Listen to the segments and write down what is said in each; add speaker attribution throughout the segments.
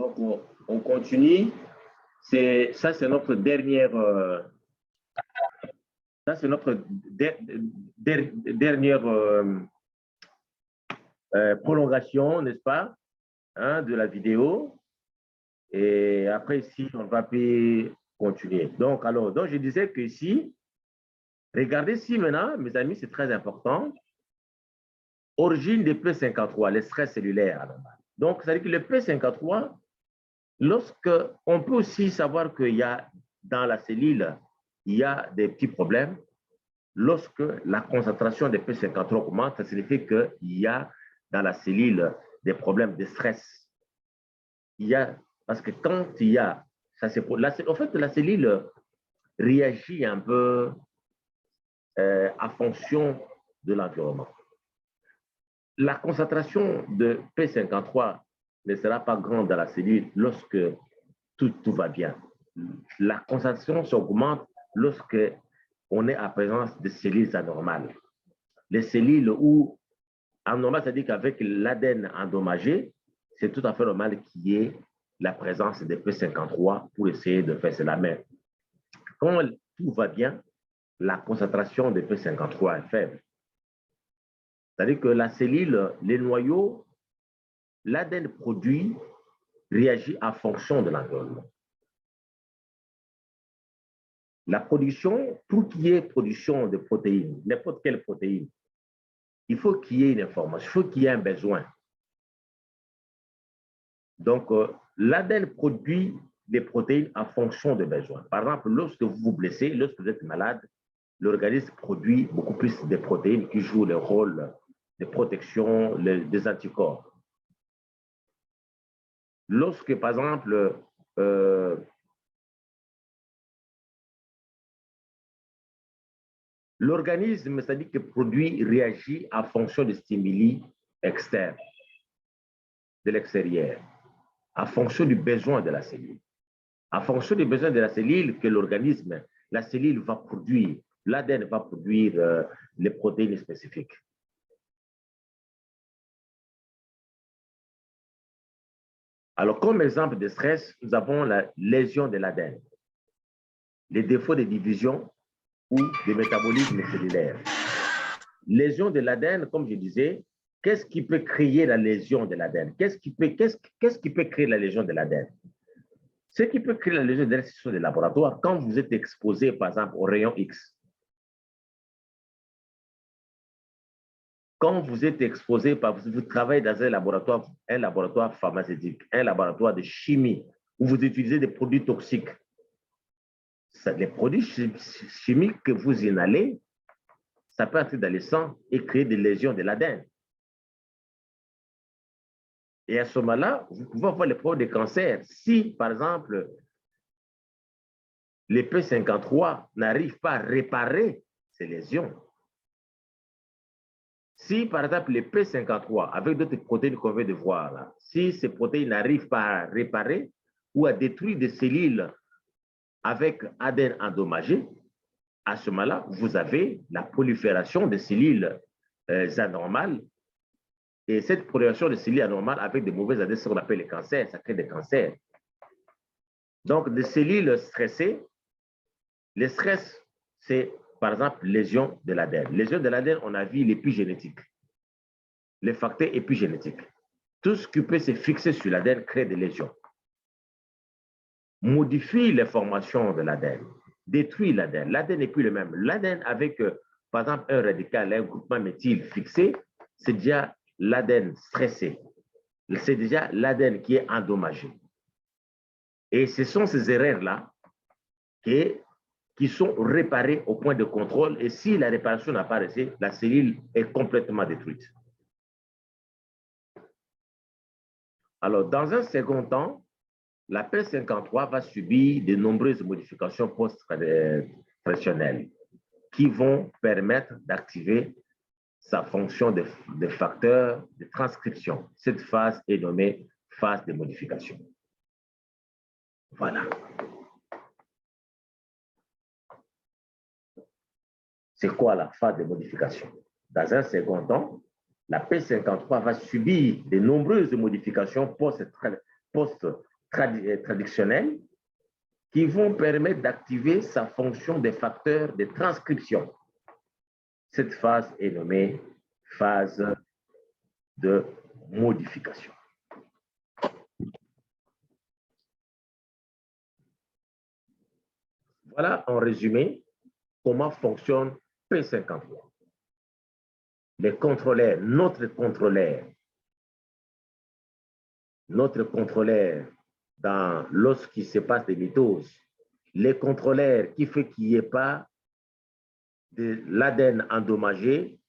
Speaker 1: Donc, on continue. Ça, c'est notre dernière, dernière prolongation, n'est-ce pas, hein, de la vidéo. Et après, ici, on va continuer. Donc, donc je disais que ici, regardez ici maintenant, mes amis, c'est très important. Origine des P53, les stress cellulaires. Donc, ça veut dire que le P53, on peut aussi savoir qu'il y a dans la cellule, il y a des petits problèmes. Lorsque la concentration des P53 augmente, ça signifie qu'il y a dans la cellule des problèmes de stress. Parce que quand il y a, en fait, la cellule réagit un peu en fonction de l'environnement. La concentration de P53 ne sera pas grande dans la cellule lorsque tout va bien. La concentration s'augmente lorsque on est en présence de cellules anormales. Les cellules où anormales, c'est-à-dire qu'avec l'ADN endommagé, c'est tout à fait normal qu'il y ait la présence de P53 pour essayer de faire cela. Mais quand tout va bien, la concentration de P53 est faible. C'est-à-dire que la cellule, les noyaux, l'ADN produit réagit en fonction de l'environnement. La production, tout qui est production de protéines, n'importe quelle protéine, il faut qu'il y ait une information, il faut qu'il y ait un besoin. Donc, l'ADN produit des protéines en fonction des besoins. Par exemple, lorsque vous vous blessez, lorsque vous êtes malade, l'organisme produit beaucoup plus de protéines qui jouent le rôle de protection des anticorps. Lorsque, par exemple, l'organisme, c'est-à-dire que produit, réagit en fonction des stimuli externes, de l'extérieur, en fonction du besoin de la cellule. En fonction des besoins de la cellule que l'organisme, la cellule va produire, l'ADN va produire les protéines spécifiques. Alors, comme exemple de stress, nous avons la lésion de l'ADN, les défauts de division ou de métabolisme cellulaire. Lésion de l'ADN, comme je disais, qu'est-ce qui peut créer la lésion de l'ADN? Qu'est-ce qui peut créer la lésion de l'ADN? Ce qui peut créer la lésion de l'ADN, ce sont des laboratoires. Quand vous êtes exposé, par exemple, au rayon X, quand vous êtes exposé, vous travaillez dans un laboratoire pharmaceutique, un laboratoire de chimie, où vous utilisez des produits toxiques, les produits chimiques que vous inhalez, ça peut entrer dans le sang et créer des lésions de l'ADN. Et à ce moment-là, vous pouvez avoir les problèmes de cancer. Si, par exemple, les P53 n'arrivent pas à réparer ces lésions, si, par exemple, les P53, avec d'autres protéines qu'on vient de voir, là, si ces protéines n'arrivent pas à réparer ou à détruire des cellules avec ADN endommagé, à ce moment-là, vous avez la prolifération des cellules anormales. Et cette prolifération de cellules anormales avec de mauvais ADN, c'est ce qu'on appelle les cancers, ça crée des cancers. Donc, des cellules stressées, le stress, c'est par exemple lésion de l'ADN. Lésion de l'ADN, on a vu l'épigénétique, les facteurs épigénétiques. Tout ce qui peut se fixer sur l'ADN crée des lésions. Modifie les formations de l'ADN, détruit l'ADN. L'ADN n'est plus le même. L'ADN avec, par exemple, un radical, un groupement méthyle fixé, c'est déjà l'ADN stressé. C'est déjà l'ADN qui est endommagé. Et ce sont ces erreurs-là qui sont réparées au point de contrôle. Et si la réparation n'a pas réussi, la cellule est complètement détruite. Alors, dans un second temps, la P53 va subir de nombreuses modifications post-transcriptionnelles qui vont permettre d'activer sa fonction de facteur de transcription. Cette phase est nommée phase de modification. Voilà. C'est quoi la phase de modification? Dans un second temps, la P53 va subir de nombreuses modifications traditionnels qui vont permettre d'activer sa fonction des facteurs de transcription. Cette phase est nommée phase de modification. Voilà en résumé comment fonctionne P53. Les contrôleurs, notre contrôleur lorsqu'il se passe des mitoses, les contrôleurs qui fait qu'il n'y ait pas de l'ADN endommagé,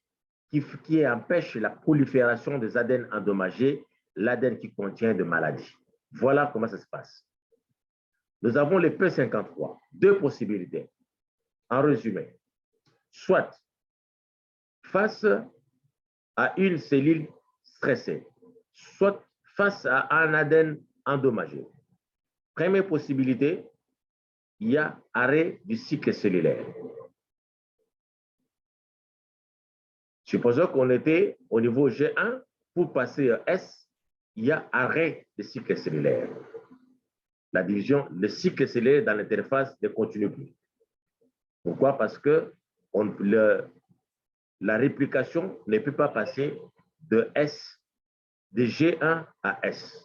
Speaker 1: qui empêche la prolifération des ADN endommagés, l'ADN qui contient de maladies. Voilà comment ça se passe. Nous avons les P53, deux possibilités. En résumé, soit face à une cellule stressée, soit face à un ADN endommagé. Première possibilité, il y a arrêt du cycle cellulaire. Supposons qu'on était au niveau G1, pour passer à S, il y a arrêt du cycle cellulaire. La division, le cycle cellulaire dans l'interface ne continue plus. Pourquoi? Parce que la réplication ne peut pas passer de G1 à S.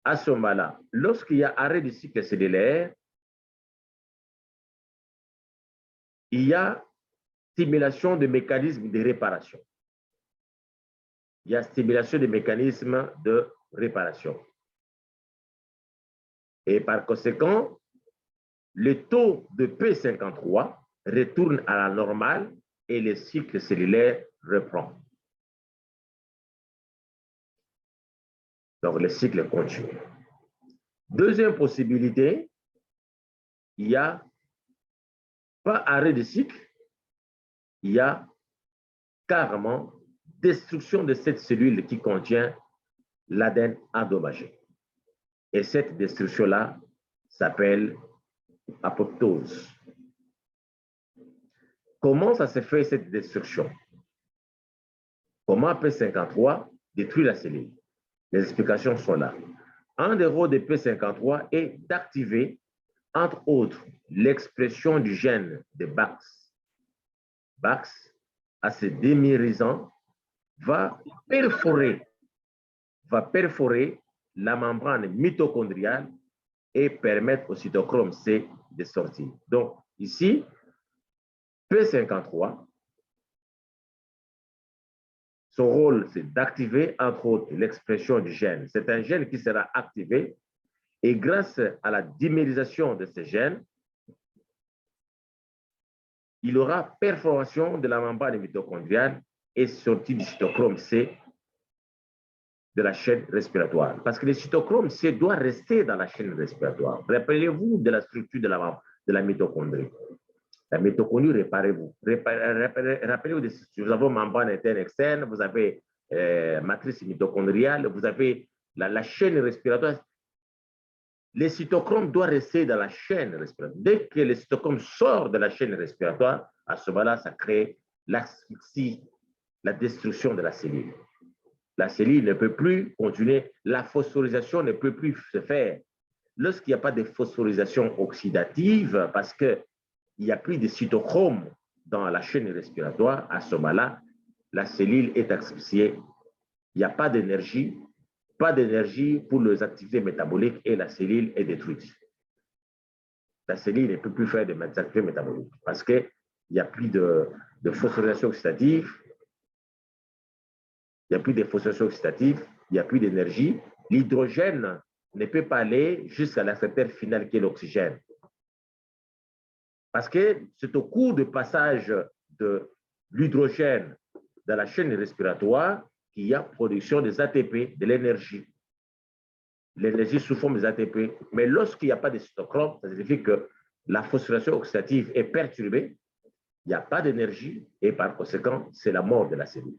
Speaker 1: À ce moment-là, lorsqu'il y a arrêt du cycle cellulaire, il y a stimulation de mécanismes de réparation. Il y a stimulation des mécanismes de réparation. Et par conséquent, le taux de P53 retourne à la normale et le cycle cellulaire reprend. Donc, le cycle continue. Deuxième possibilité, il n'y a pas arrêt de cycle, il y a carrément destruction de cette cellule qui contient l'ADN endommagé. Et cette destruction-là s'appelle apoptose. Comment ça se fait cette destruction? Comment P53 détruit la cellule? Les explications sont là. Un des rôles de P53 est d'activer, entre autres, l'expression du gène de Bax. Bax, à se démérisant, va perforer la membrane mitochondriale et permettre au cytochrome C de sortir. Donc, ici, P53, son rôle, c'est d'activer, entre autres, l'expression du gène. C'est un gène qui sera activé et grâce à la dimérisation de ce gène, il aura perforation de la membrane mitochondriale et sortie du cytochrome C de la chaîne respiratoire. Parce que le cytochrome C doit rester dans la chaîne respiratoire. Rappelez-vous de la structure de la mitochondrie. La mitochondrie, réparez-vous. Rappelez-vous, vous avez membrane interne externe, vous avez matrice mitochondriale, vous avez la chaîne respiratoire. Le cytochrome doit rester dans la chaîne respiratoire. Dès que le cytochrome sort de la chaîne respiratoire, à ce moment-là, ça crée l'asphyxie, la destruction de la cellule. La cellule ne peut plus continuer, la phosphorylisation ne peut plus se faire. Lorsqu'il n'y a pas de phosphorylisation oxydative, parce qu'il n'y a plus de cytochrome dans la chaîne respiratoire, à ce moment-là, la cellule est asphyxiée. Il n'y a pas d'énergie pour les activités métaboliques et la cellule est détruite. La cellule ne peut plus faire des activités métaboliques parce qu'il n'y a plus de phosphorylation oxydative, il n'y a plus de phosphorylation oxydative, il n'y a plus d'énergie. L'hydrogène ne peut pas aller jusqu'à l'accepteur final qui est l'oxygène. Parce que c'est au cours du passage de l'hydrogène dans la chaîne respiratoire qu'il y a production des ATP, de l'énergie. L'énergie sous forme des ATP. Mais lorsqu'il n'y a pas de cytochrome, ça signifie que la phosphorylation oxydative est perturbée, il n'y a pas d'énergie et par conséquent, c'est la mort de la cellule.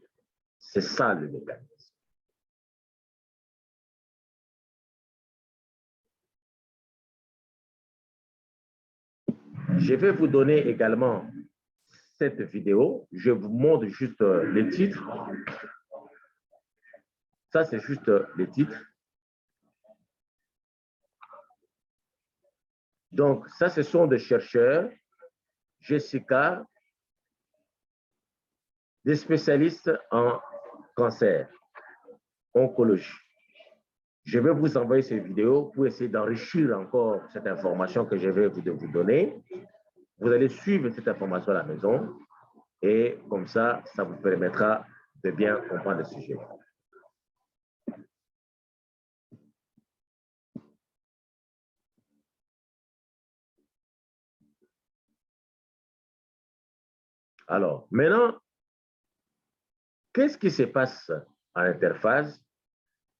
Speaker 1: C'est ça le mécanisme. Je vais vous donner également cette vidéo. Je vous montre juste les titres. Ça, c'est juste les titres. Donc, ça, ce sont des chercheurs, Jessica, des spécialistes en cancer, oncologie. Je vais vous envoyer ces vidéos pour essayer d'enrichir encore cette information que je vais vous donner. Vous allez suivre cette information à la maison et comme ça vous permettra de bien comprendre le sujet. Alors, maintenant, qu'est-ce qui se passe en interphase?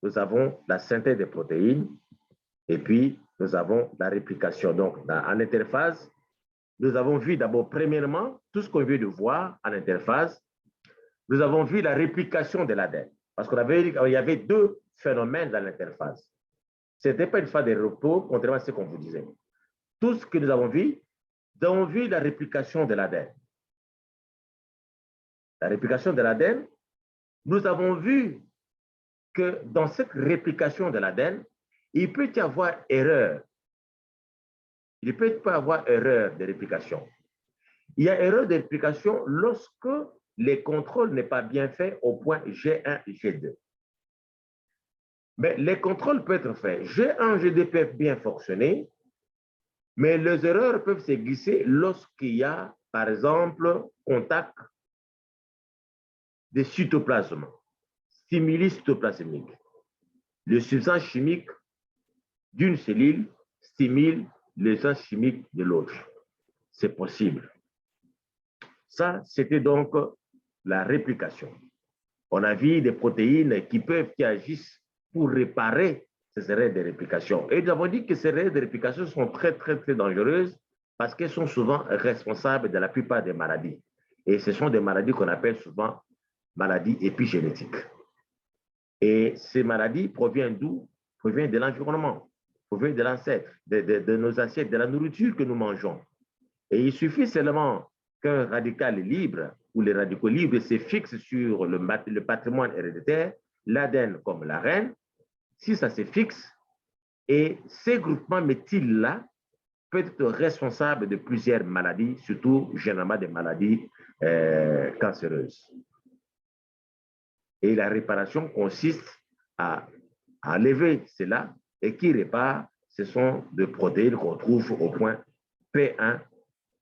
Speaker 1: Nous avons la synthèse des protéines et puis nous avons la réplication. Donc, en interphase, nous avons vu d'abord, premièrement, tout ce qu'on vient de voir en interphase, nous avons vu la réplication de l'ADN. Parce qu'il y avait deux phénomènes dans l'interphase. Ce n'était pas une phase de repos, contrairement à ce qu'on vous disait. Tout ce que nous avons vu la réplication de l'ADN. La réplication de l'ADN, nous avons vu que dans cette réplication de l'ADN, il peut y avoir erreur. Il peut y avoir erreur de réplication. Il y a erreur de réplication lorsque les contrôles n'est pas bien fait au point G1 et G2. Mais les contrôles peuvent être faits. G1 et G2 peuvent bien fonctionner, mais les erreurs peuvent se glisser lorsqu'il y a, par exemple, contact des cytoplasmes, stimuli cytoplasmiques. Le substance chimique d'une cellule stimule les substances chimiques de l'autre. C'est possible. Ça, c'était donc la réplication. On a vu des protéines qui agissent pour réparer ces erreurs de réplication. Et nous avons dit que ces erreurs de réplication sont très, très, très dangereuses parce qu'elles sont souvent responsables de la plupart des maladies. Et ce sont des maladies qu'on appelle souvent maladies épigénétiques. Et ces maladies proviennent d'où? Proviennent de l'environnement, proviennent de l'ancêtre, de nos assiettes, de la nourriture que nous mangeons. Et il suffit seulement qu'un radical libre ou les radicaux libres se fixent sur le patrimoine héréditaire, l'ADN comme l'ARN, si ça se fixe, et ces groupements méthyl-là peuvent être responsables de plusieurs maladies, surtout généralement des maladies cancéreuses. Et la réparation consiste à enlever cela et qui répare, ce sont des protéines qu'on trouve au point P1,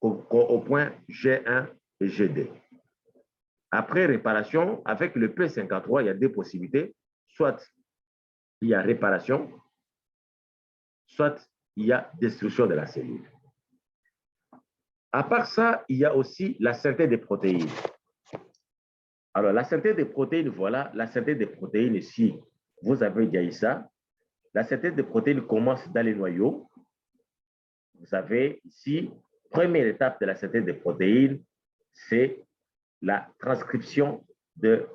Speaker 1: au point G1 et G2. Après réparation, avec le P53, il y a deux possibilités. Soit il y a réparation, soit il y a destruction de la cellule. À part ça, il y a aussi la synthèse des protéines. Alors, la synthèse des protéines, voilà, la synthèse des protéines ici, vous avez déjà eu ça. La synthèse des protéines commence dans les noyaux. Vous avez ici, première étape de la synthèse des protéines, c'est la transcription de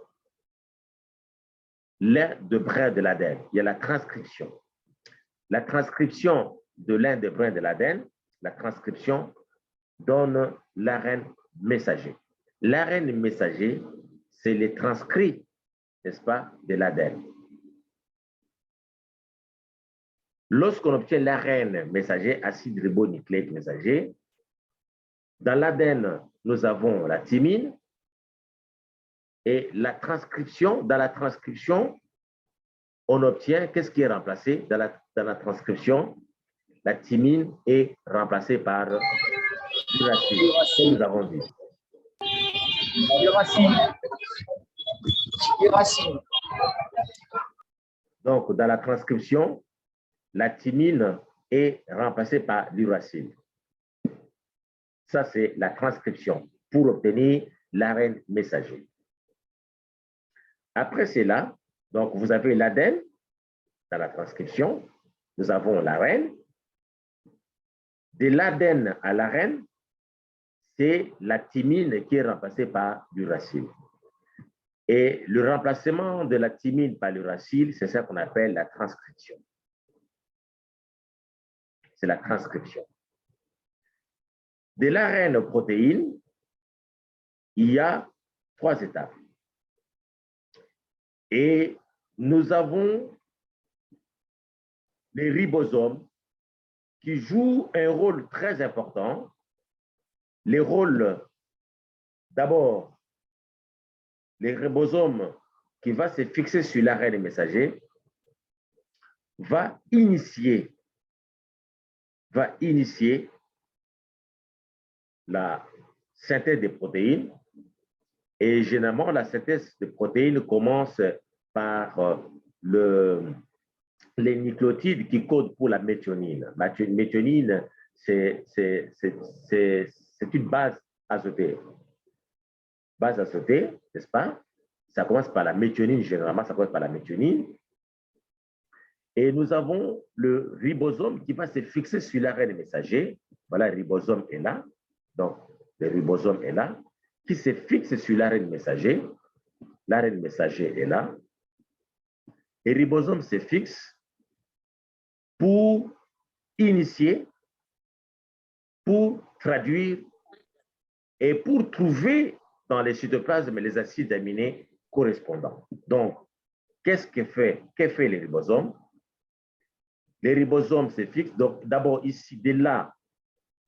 Speaker 1: l'un des brins de l'ADN. Il y a la transcription. La transcription de l'un des brins de l'ADN, la transcription donne l'ARN messager. L'ARN messager, c'est les transcrits, n'est-ce pas, de l'ADN. Lorsqu'on obtient l'ARN messager, acide ribonucléique messager, dans l'ADN, nous avons la thymine et la transcription. Dans la transcription, on obtient, qu'est-ce qui est remplacé dans la transcription? La thymine est remplacée par l'uracile, comme nous avons dit.
Speaker 2: Uracile.
Speaker 1: Donc, dans la transcription, la thymine est remplacée par l'uracile. Ça, c'est la transcription pour obtenir l'ARN messager. Après cela, donc vous avez l'ADN dans la transcription, nous avons l'ARN. De l'ADN à l'ARN, c'est la thymine qui est remplacée par l'uracile. Et le remplacement de la thymine par l'uracile, c'est ça qu'on appelle la transcription. C'est la transcription. De l'ARN aux protéines, il y a 3 étapes. Et nous avons les ribosomes qui jouent un rôle très important. Les rôles, d'abord, les ribosomes qui va se fixer sur l'ARN messager va initier la synthèse des protéines. Et généralement, la synthèse des protéines commence par les nucléotides qui codent pour la méthionine. La méthionine, c'est une base azotée. Base azotée, n'est-ce pas? Ça commence par la méthionine, généralement, ça commence par la méthionine. Et nous avons le ribosome qui va se fixer sur l'ARN messager. Voilà, le ribosome est là. Donc, le ribosome est là, qui se fixe sur l'ARN messager. L'ARN messager est là. Et le ribosome se fixe pour initier, pour traduire et pour trouver dans les cytoplasmes les acides aminés correspondants. Donc, qu'est-ce que fait le ribosome? Les ribosomes se fixent. Donc, d'abord, ici, de là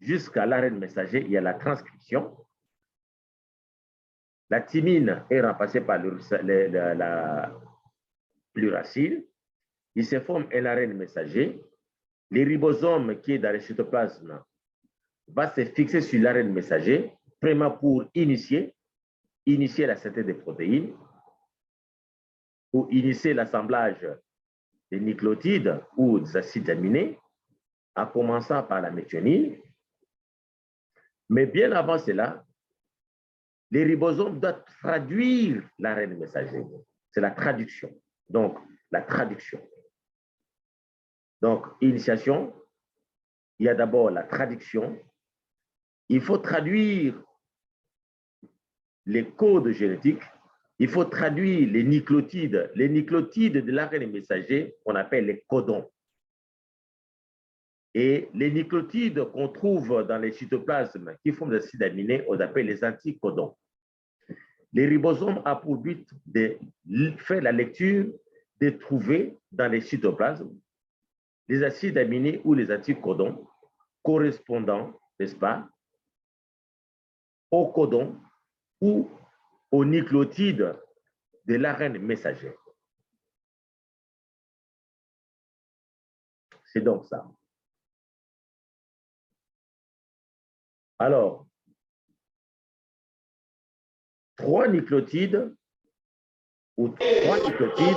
Speaker 1: jusqu'à l'ARN messager, il y a la transcription. La thymine est remplacée par l'uracile. Il se forme un ARN messager. Le ribosome qui est dans le cytoplasme va se fixer sur l'ARN messager, premièrement pour initier la synthèse des protéines, ou initier l'assemblage des nucléotides ou des acides aminés, en commençant par la méthionine. Mais bien avant cela, les ribosomes doivent traduire l'ARN messager. C'est la traduction. Donc, la traduction. Donc, initiation, il y a d'abord la traduction. Il faut traduire les codes génétiques. Il faut traduire les nucléotides. Les nucléotides de l'ARN messager, on appelle les codons. Et les nucléotides qu'on trouve dans les cytoplasmes qui forment des acides aminés, on appelle les anticodons. Les ribosomes ont pour but de faire la lecture, de trouver dans les cytoplasmes les acides aminés ou les anticodons correspondant, n'est-ce pas, aux codons ou aux nucléotides de l'ARN messager. C'est donc ça. Alors, 3 nucléotides ou 3 nucléotides.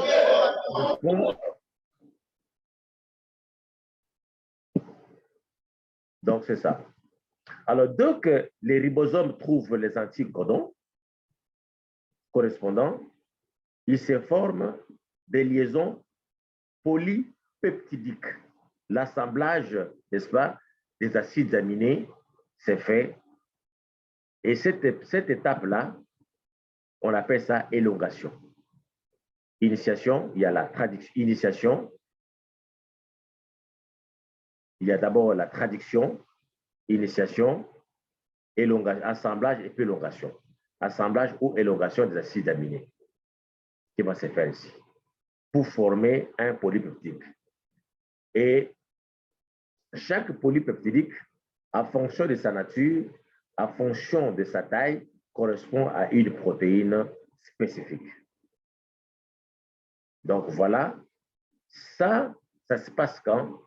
Speaker 1: Donc, c'est ça. Alors, dès que les ribosomes trouvent les anticodons correspondants, ils se forment des liaisons polypeptidiques. L'assemblage, n'est-ce pas, des acides aminés s'est fait. Et cette étape-là, on appelle ça élongation. Initiation, il y a la traduction. Initiation, il y a d'abord la traduction, initiation, assemblage et puis élongation. Assemblage ou élongation des acides aminés qui va se faire ici pour former un polypeptide. Et chaque polypeptidique, en fonction de sa nature, en fonction de sa taille, correspond à une protéine spécifique. Donc voilà, ça se passe quand?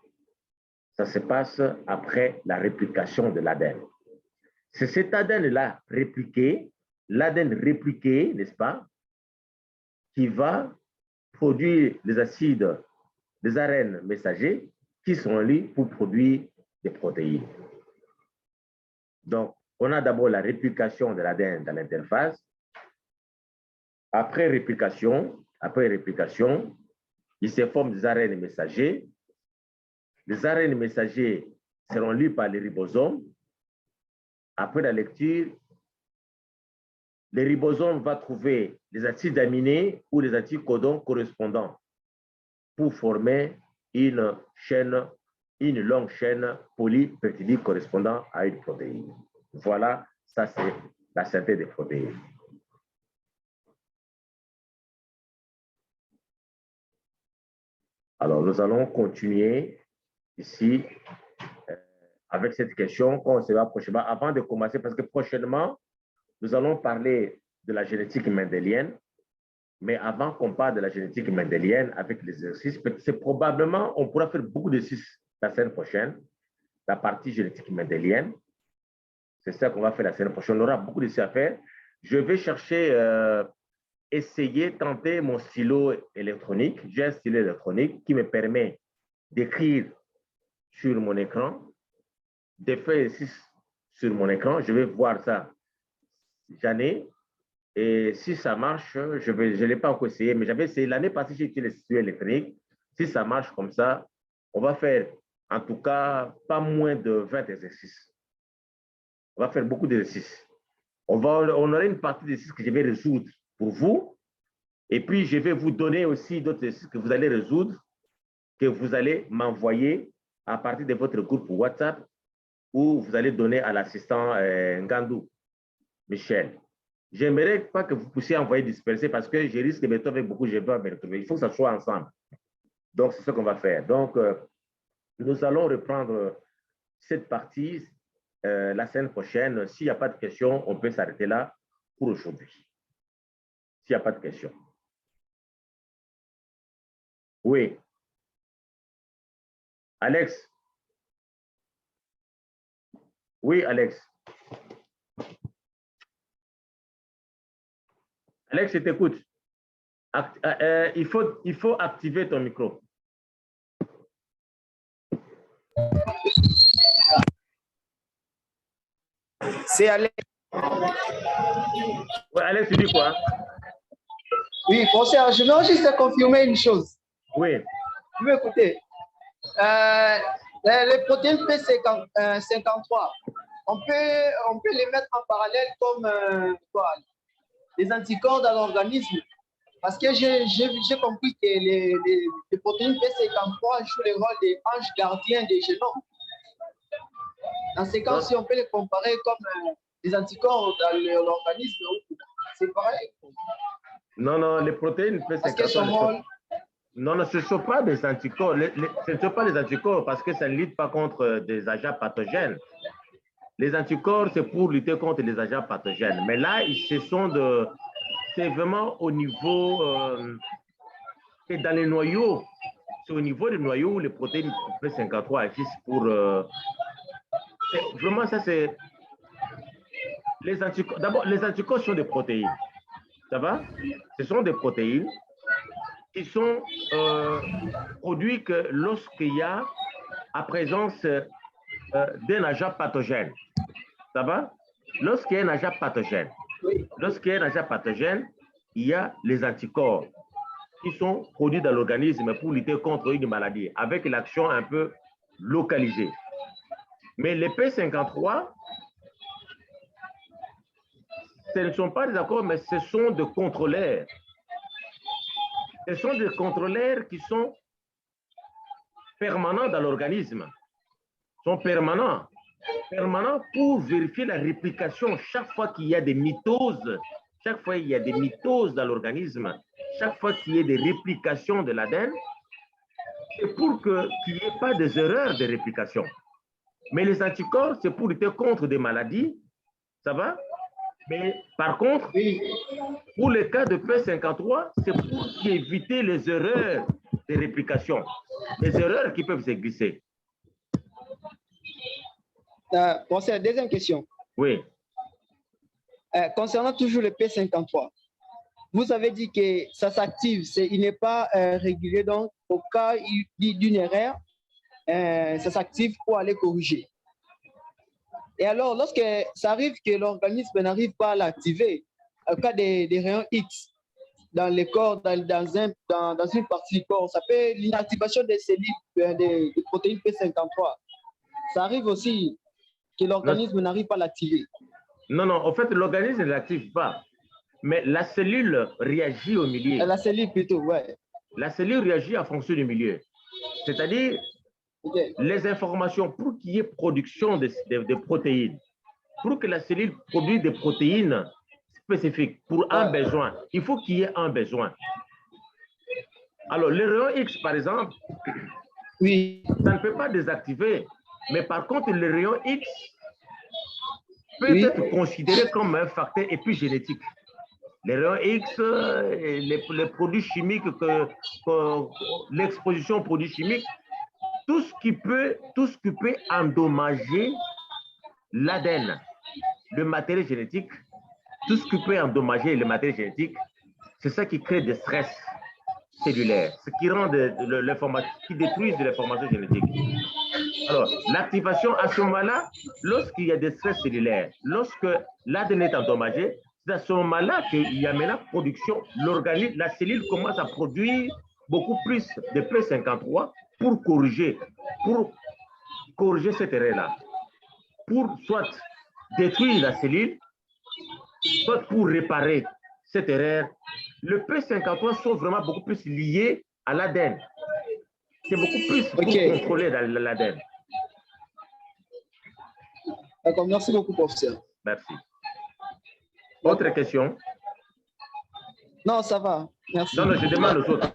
Speaker 1: Ça se passe après la réplication de l'ADN. C'est cet ADN-là répliqué, l'ADN répliqué, n'est-ce pas, qui va produire les acides, les ARN messagers qui sont liés pour produire des protéines. Donc, on a d'abord la réplication de l'ADN dans l'interface. Après réplication, il se forme des ARN messagers. Les ARN messagers seront lus par les ribosomes. Après la lecture, le ribosome va trouver les acides aminés ou les anticodons correspondants pour former une longue chaîne polypeptidique correspondant à une protéine. Voilà, ça c'est la synthèse des protéines. Alors, nous allons continuer ici avec cette question qu'on se va prochainement, avant de commencer, parce que prochainement, nous allons parler de la génétique mendélienne. Mais avant qu'on parle de la génétique mendélienne avec l'exercice, c'est probablement, on pourra faire beaucoup d'exercices la semaine prochaine, la partie génétique mendélienne. C'est ça qu'on va faire la semaine prochaine. On aura beaucoup d'exercices à faire. Je vais chercher, essayer, tenter mon stylo électronique. J'ai un stylo électronique qui me permet d'écrire sur mon écran, de faire l'exercice sur mon écran. Je vais voir ça. J'en ai. Et si ça marche, je ne l'ai pas encore essayé, mais j'avais essayé l'année passée, j'ai utilisé le stylo électronique. Si ça marche comme ça, on va faire en tout cas pas moins de 20 exercices. On va faire beaucoup d'exercices. On aura une partie d'exercices que je vais résoudre pour vous. Et puis, je vais vous donner aussi d'autres exercices que vous allez résoudre, que vous allez m'envoyer à partir de votre groupe WhatsApp ou vous allez donner à l'assistant Ngandou, Michel. J'aimerais pas que vous puissiez envoyer disperser parce que je risque de me retrouver avec beaucoup, je vais me retrouver. Il faut que ça soit ensemble. Donc, c'est ce qu'on va faire. Donc, nous allons reprendre cette partie la semaine prochaine. S'il n'y a pas de questions, on peut s'arrêter là pour aujourd'hui. S'il n'y a pas de questions. Oui. Alex. Oui, Alex. Alex, je t'écoute. Il faut activer ton micro.
Speaker 2: C'est Alex.
Speaker 1: Oui, Alex, tu dis quoi?
Speaker 2: Oui, concert, je veux juste confirmer une chose.
Speaker 1: Oui.
Speaker 2: Tu veux écouter? Les protéines P53, on peut les mettre en parallèle comme les anticorps dans l'organisme. Parce que j'ai compris que les protéines P53 jouent le rôle des anges gardiens des génomes. Dans ces cas, si on peut les comparer comme des anticorps dans l'organisme, c'est pareil.
Speaker 1: Non, non, les protéines P53. Non, non, ce ne sont pas des anticorps. Ce ne sont pas des anticorps parce que ça ne lutte pas contre des agents pathogènes. Les anticorps, c'est pour lutter contre les agents pathogènes. Mais là, c'est vraiment au niveau, c'est dans les noyaux. C'est au niveau des noyaux où les protéines P53 agissent pour... vraiment, ça c'est... Les anticorps, d'abord, les anticorps sont des protéines. Ça va? Ce sont des protéines qui sont produits que lorsqu'il y a à présence d'un agent pathogène. Ça va? Lorsqu'il y a un agent pathogène, il y a les anticorps qui sont produits dans l'organisme pour lutter contre une maladie avec l'action un peu localisée. Mais les P53, ce ne sont pas des anticorps, mais ce sont des contrôleurs. Ce sont des contrôleurs qui sont permanents dans l'organisme. Sont permanents pour vérifier la réplication. Chaque fois qu'il y a des mitoses, dans l'organisme, chaque fois qu'il y a des réplications de l'ADN, c'est pour qu'il n'y ait pas des erreurs de réplication. Mais les anticorps, c'est pour lutter contre des maladies, ça va? Mais par contre, pour le cas de P53, c'est pour éviter les erreurs de réplication, les erreurs qui peuvent se glisser.
Speaker 2: Bon, c'est la deuxième question.
Speaker 1: Oui.
Speaker 2: Concernant toujours le P53, vous avez dit que ça s'active, il n'est pas régulier, donc au cas d'une erreur, ça s'active pour aller corriger. Et alors, lorsque ça arrive que l'organisme n'arrive pas à l'activer, au cas des rayons X dans le corps, dans une partie du corps, ça peut l'inactivation des cellules, des protéines P53. Ça arrive aussi que l'organisme n'arrive pas à l'activer.
Speaker 1: Non, non, en fait, l'organisme ne l'active pas. Mais la cellule réagit au milieu.
Speaker 2: La cellule plutôt, ouais.
Speaker 1: La cellule réagit en fonction du milieu. C'est-à-dire, les informations, pour qu'il y ait production de protéines, pour que la cellule produise des protéines spécifiques pour un besoin, il faut qu'il y ait un besoin. Alors, les rayons X, par exemple,
Speaker 2: oui,
Speaker 1: ça ne peut pas désactiver Mais par contre, le rayon X peut être considéré comme un facteur épigénétique. Les rayons X, les produits chimiques, l'exposition aux produits chimiques, tout ce qui peut endommager l'ADN, le matériel génétique, tout ce qui peut endommager le matériel génétique, c'est ça qui crée des stress cellulaires, ce qui rend qui détruisent l'information génétique. Alors, l'activation à ce moment-là, lorsqu'il y a des stress cellulaires, lorsque l'ADN est endommagé, c'est à ce moment-là qu'il y a maintenant production, l'organisme, la cellule commence à produire beaucoup plus de P53 pour corriger cette erreur-là, pour soit détruire la cellule, soit pour réparer cette erreur. Le P53 sont vraiment beaucoup plus liés à l'ADN. C'est beaucoup plus pour contrôler l'ADN.
Speaker 2: D'accord, merci beaucoup, professeur.
Speaker 1: Merci. Autre question?
Speaker 2: Non, ça va. Merci.
Speaker 1: Non, je demande aux autres.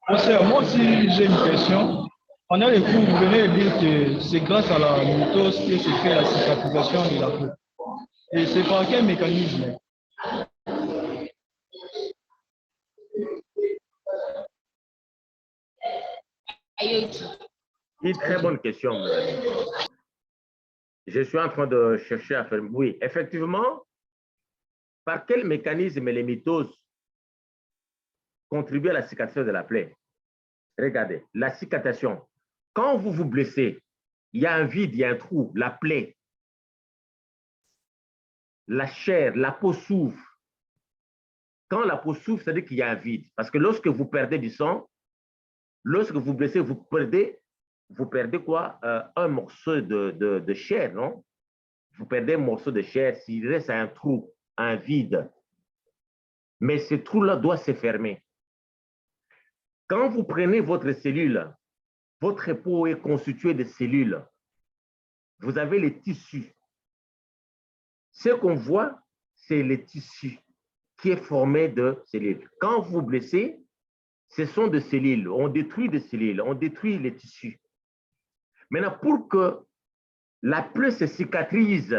Speaker 3: Professeur, moi aussi j'ai une question. Pendant les cours, vous venez de dire que c'est grâce à la mitose que se fait la cicatrisation de la peau. Et c'est par quel mécanisme?
Speaker 1: Une très bonne question, madame. Je suis en train de chercher à faire. Oui, effectivement, par quel mécanisme les mitoses contribuent à la cicatrisation de la plaie? Regardez, la cicatrisation. Quand vous vous blessez, il y a un vide, il y a un trou, la plaie, la chair, la peau s'ouvre. Quand la peau s'ouvre, ça veut dire qu'il y a un vide. Parce que lorsque vous perdez du sang, lorsque vous blessez, vous perdez quoi? Un morceau de chair, non? Vous perdez un morceau de chair, s'il reste un trou, un vide. Mais ce trou-là doit se fermer. Quand vous prenez votre cellule, votre peau est constituée de cellules. Vous avez les tissus. Ce qu'on voit, c'est les tissus qui est formé de cellules. Quand vous vous blessez, ce sont des cellules. On détruit des cellules, on détruit les tissus. Maintenant, pour que la plaie se cicatrise,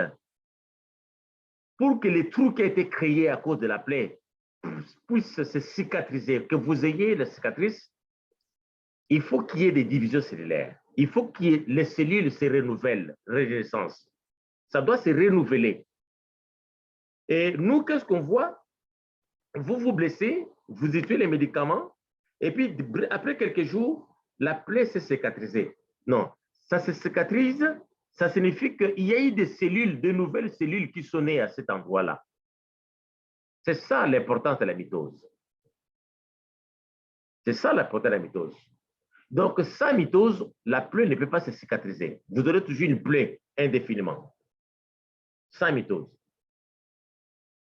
Speaker 1: pour que les trous qui ont été créés à cause de la plaie puissent se cicatriser, que vous ayez la cicatrice, il faut qu'il y ait des divisions cellulaires. Il faut que les cellules se renouvellent, régénérescence. Ça doit se renouveler. Et nous, qu'est-ce qu'on voit? Vous vous blessez, vous utilisez les médicaments, et puis après quelques jours, la plaie s'est cicatrisée. Non, ça se cicatrise, ça signifie qu'il y a eu des cellules, de nouvelles cellules qui sont nées à cet endroit-là. C'est ça l'importance de la mitose. C'est ça l'importance de la mitose. Donc, sans mitose, la plaie ne peut pas se cicatriser. Vous aurez toujours une plaie indéfiniment. Sans mitose.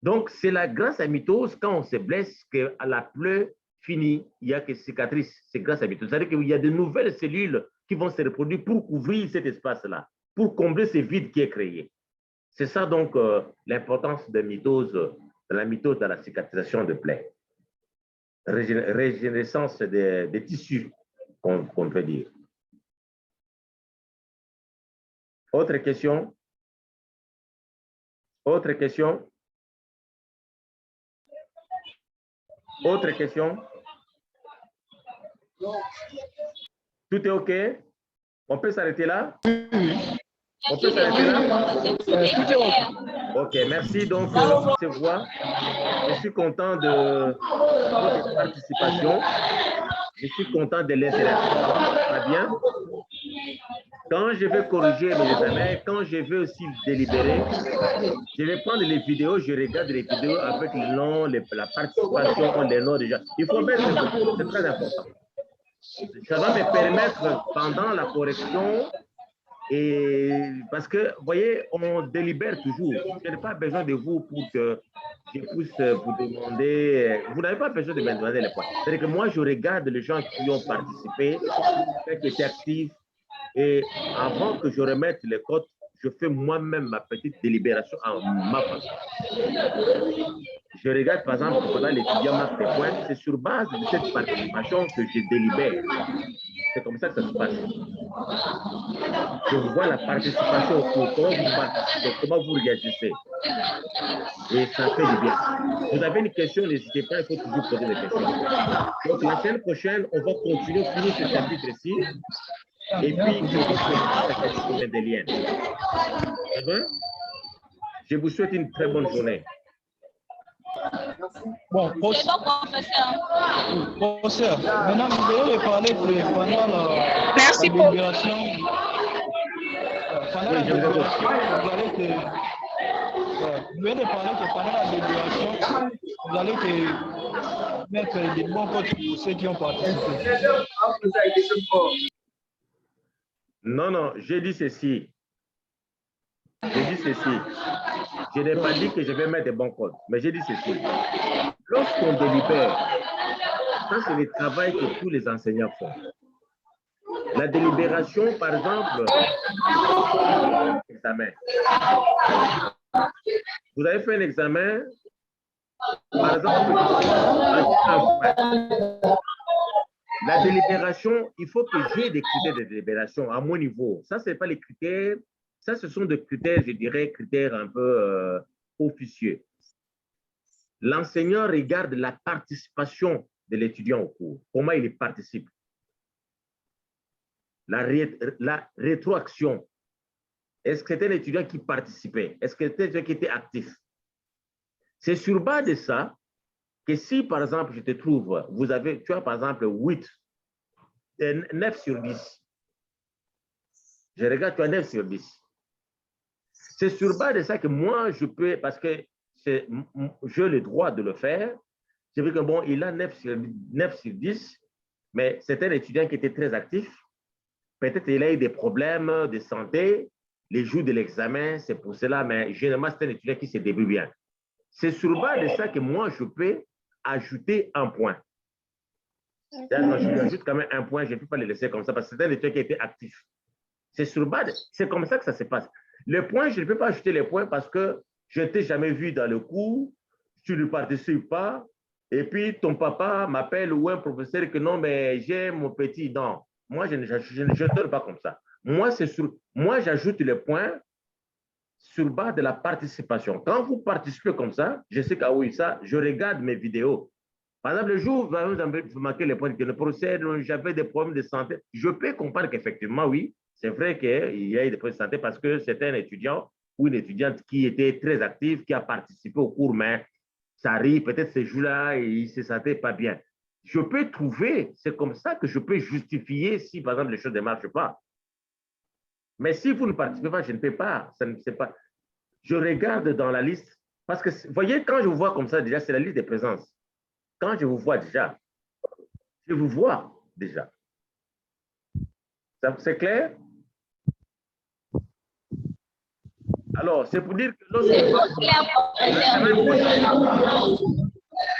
Speaker 1: Donc, c'est grâce à la mitose, quand on se blesse, que la plaie finit, il n'y a que cicatrice. C'est grâce à la mitose. C'est-à-dire qu'il y a de nouvelles cellules qui vont se reproduire pour couvrir cet espace-là, pour combler ce vide qui est créé. C'est ça donc l'importance de la mitose dans la cicatrisation de plaies. Régénérescence des tissus, qu'on peut dire. Autre question? Autre question? Autre question? Tout est OK? On peut s'arrêter là? On peut s'arrêter là? OK, merci. Donc, on se voit. Je suis content de votre participation. Je suis content de l'interaction. Très bien. Quand je vais corriger mes examens, quand je vais aussi délibérer, je vais prendre les vidéos, je regarde les vidéos avec le nom, la participation, les noms déjà. Il faut mettre, c'est très important. Ça va me permettre pendant la correction, et parce que, vous voyez, on délibère toujours. Je n'ai pas besoin de vous pour que je puisse vous demander. Vous n'avez pas besoin de me demander les points. C'est-à-dire que moi, je regarde les gens qui ont participé, qui étaient actifs, et avant que je remette les codes, je fais moi-même ma petite délibération en ma façon. Je regarde, par exemple, pendant l'étudiant marque des points, c'est sur base de cette participation que je délibère. C'est comme ça que ça se passe. Je vois la participation au cours, comment vous participez, comment vous réagissez. Et ça fait du bien. Vous avez une question, n'hésitez pas, il faut toujours poser des questions. Donc la semaine prochaine, on va continuer, finir ce chapitre-ci. Et puis, je vous souhaite des liens. Ça va? Je vous souhaite une très bonne journée.
Speaker 3: Bon, professeur, maintenant vous allez parler pendant la délibération. Pendant la délibération, vous allez parler que pendant la délibération, vous allez mettre des bons codes pour ceux qui ont participé.
Speaker 1: Non, non, j'ai dit ceci. Je n'ai pas dit que je vais mettre des bons codes, mais j'ai dit ceci. Lorsqu'on délibère, ça c'est le travail que tous les enseignants font. La délibération, par exemple, examen. Vous avez fait un examen, par exemple, la délibération, il faut que j'ai des critères de délibération à mon niveau. Ça, ce n'est pas les critères. Ça, ce sont des critères, je dirais, critères un peu officieux. L'enseignant regarde la participation de l'étudiant au cours. Comment il y participe. La rétroaction. Est-ce que c'était un étudiant qui participait? Est-ce que c'était un étudiant qui était actif? C'est sur base de ça que si, par exemple, je te trouve, tu as, par exemple, 9 sur 10. Je regarde, tu as 9 sur 10. C'est sur base de ça que moi, je peux, parce que j'ai le droit de le faire. Je veux que, bon, il a 9 sur 10, mais c'est un étudiant qui était très actif. Peut-être qu'il a eu des problèmes de santé, les jours de l'examen, c'est pour cela, mais généralement, c'est un étudiant qui se débrouille bien. C'est sur base de ça que moi, je peux ajouter un point. Quand je lui ajoute quand même un point, je ne peux pas le laisser comme ça, parce que c'est un étudiant qui était actif. C'est sur base, c'est comme ça que ça se passe. Les points, je ne peux pas ajouter les points parce que je ne t'ai jamais vu dans le cours, tu ne participes pas, et puis ton papa m'appelle ou un professeur que non, mais j'ai mon petit. Non, moi, je ne donne pas comme ça. Moi, j'ajoute les points sur base de la participation. Quand vous participez comme ça, je sais que oui, ça, je regarde mes vidéos. Par exemple, le jour où vous marquez les points que le procès, j'avais des problèmes de santé, je peux comprendre qu'effectivement, oui, c'est vrai qu'il y a eu des problèmes de santé parce que c'était un étudiant ou une étudiante qui était très active, qui a participé au cours, mais ça arrive, peut-être ce jour-là, il ne se sentait pas bien. Je peux trouver, c'est comme ça que je peux justifier si, par exemple, les choses ne marchent pas. Mais si vous ne participez pas, je ne peux pas. Ça ne sait pas. Je regarde dans la liste, parce que, vous voyez, quand je vous vois comme ça, déjà, c'est la liste des présences. Quand je vous vois déjà, je vous vois déjà. C'est clair? Alors, c'est pour dire que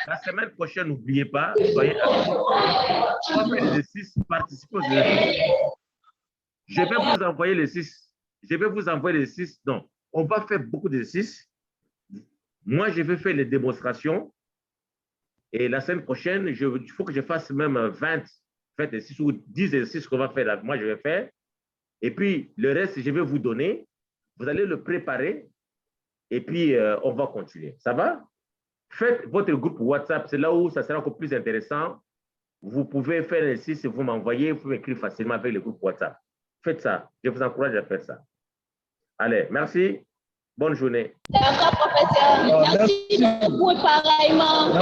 Speaker 1: la semaine prochaine, n'oubliez pas, soyez actifs. On va faire l'exercice, participez aux exercices. Je vais vous envoyer les 6. Je vais vous envoyer les 6. Donc, on va faire beaucoup d'exercices. Moi, je vais faire les démonstrations. Et la semaine prochaine, il faut que je fasse même 20 exercices ou 10 exercices qu'on va faire là. Moi, je vais faire. Et puis, le reste, je vais vous donner. Vous allez le préparer. Et puis, on va continuer. Ça va? Faites votre groupe WhatsApp. C'est là où ça sera encore plus intéressant. Vous pouvez faire l'exercice et vous m'envoyez. Vous pouvez m'écrire facilement avec le groupe WhatsApp. Faites ça. Je vous encourage à faire ça. Allez, merci. Bonne journée.
Speaker 4: D'accord, professeur. Merci beaucoup, pareillement.